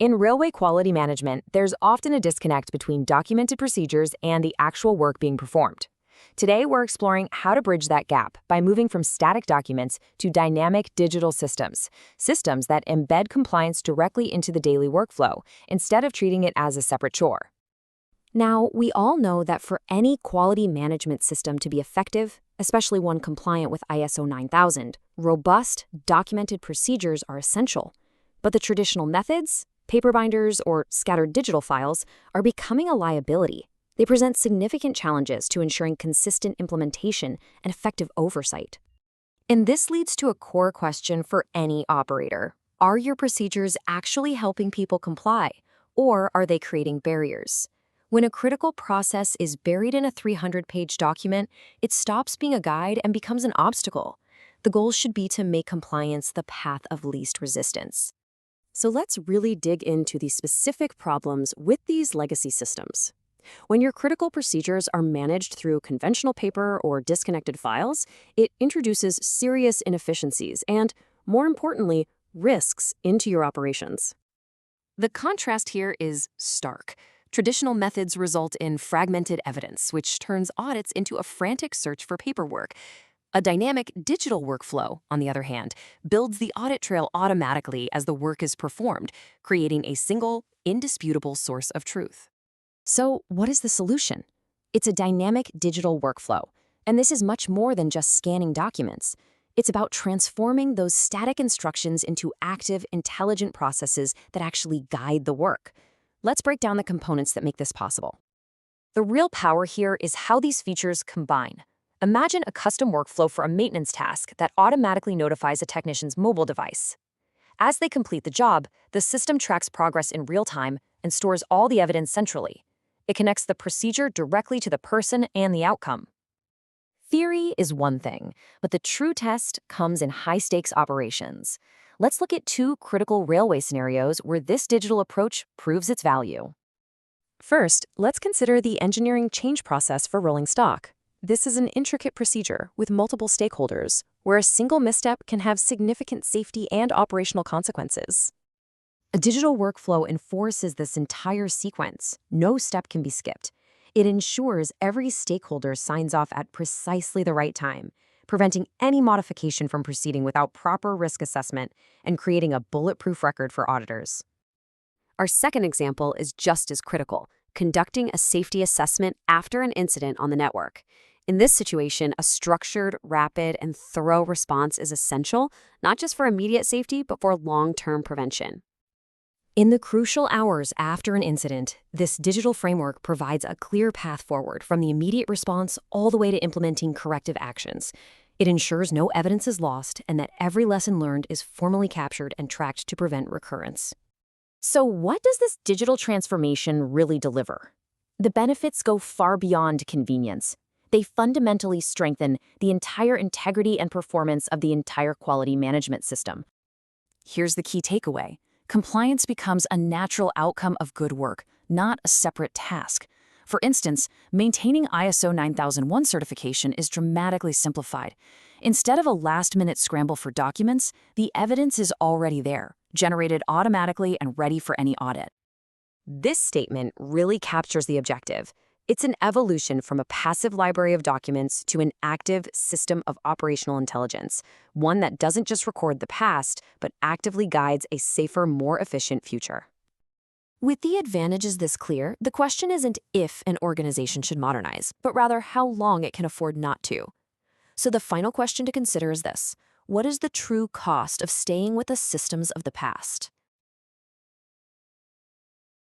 In railway quality management, there's often a disconnect between documented procedures and the actual work being performed. Today, we're exploring how to bridge that gap by moving from static documents to dynamic digital systems that embed compliance directly into the daily workflow instead of treating it as a separate chore. Now, we all know that for any quality management system to be effective, especially one compliant with ISO 9000, robust, documented procedures are essential. But the traditional methods, paper binders, or scattered digital files, are becoming a liability. They present significant challenges to ensuring consistent implementation and effective oversight. And this leads to a core question for any operator. Are your procedures actually helping people comply, or are they creating barriers? When a critical process is buried in a 300-page document, it stops being a guide and becomes an obstacle. The goal should be to make compliance the path of least resistance. So let's really dig into the specific problems with these legacy systems. When your critical procedures are managed through conventional paper or disconnected files, it introduces serious inefficiencies and, more importantly, risks into your operations. The contrast here is stark. Traditional methods result in fragmented evidence, which turns audits into a frantic search for paperwork. A dynamic digital workflow, on the other hand, builds the audit trail automatically as the work is performed, creating a single, indisputable source of truth. So, what is the solution? It's a dynamic digital workflow, and this is much more than just scanning documents. It's about transforming those static instructions into active, intelligent processes that actually guide the work. Let's break down the components that make this possible. The real power here is how these features combine. Imagine a custom workflow for a maintenance task that automatically notifies a technician's mobile device. As they complete the job, the system tracks progress in real time and stores all the evidence centrally. It connects the procedure directly to the person and the outcome. Theory is one thing, but the true test comes in high-stakes operations. Let's look at two critical railway scenarios where this digital approach proves its value. First, let's consider the engineering change process for rolling stock. This is an intricate procedure with multiple stakeholders, where a single misstep can have significant safety and operational consequences. A digital workflow enforces this entire sequence. No step can be skipped. It ensures every stakeholder signs off at precisely the right time, preventing any modification from proceeding without proper risk assessment and creating a bulletproof record for auditors. Our second example is just as critical, conducting a safety assessment after an incident on the network. In this situation, a structured, rapid, and thorough response is essential, not just for immediate safety, but for long-term prevention. In the crucial hours after an incident, this digital framework provides a clear path forward from the immediate response all the way to implementing corrective actions. It ensures no evidence is lost and that every lesson learned is formally captured and tracked to prevent recurrence. So what does this digital transformation really deliver? The benefits go far beyond convenience. They fundamentally strengthen the entire integrity and performance of the entire quality management system. Here's the key takeaway. Compliance becomes a natural outcome of good work, not a separate task. For instance, maintaining ISO 9001 certification is dramatically simplified. Instead of a last-minute scramble for documents, the evidence is already there, generated automatically and ready for any audit. This statement really captures the objective. It's an evolution from a passive library of documents to an active system of operational intelligence, one that doesn't just record the past, but actively guides a safer, more efficient future. With the advantages this clear, the question isn't if an organization should modernize, but rather how long it can afford not to. So the final question to consider is this: what is the true cost of staying with the systems of the past?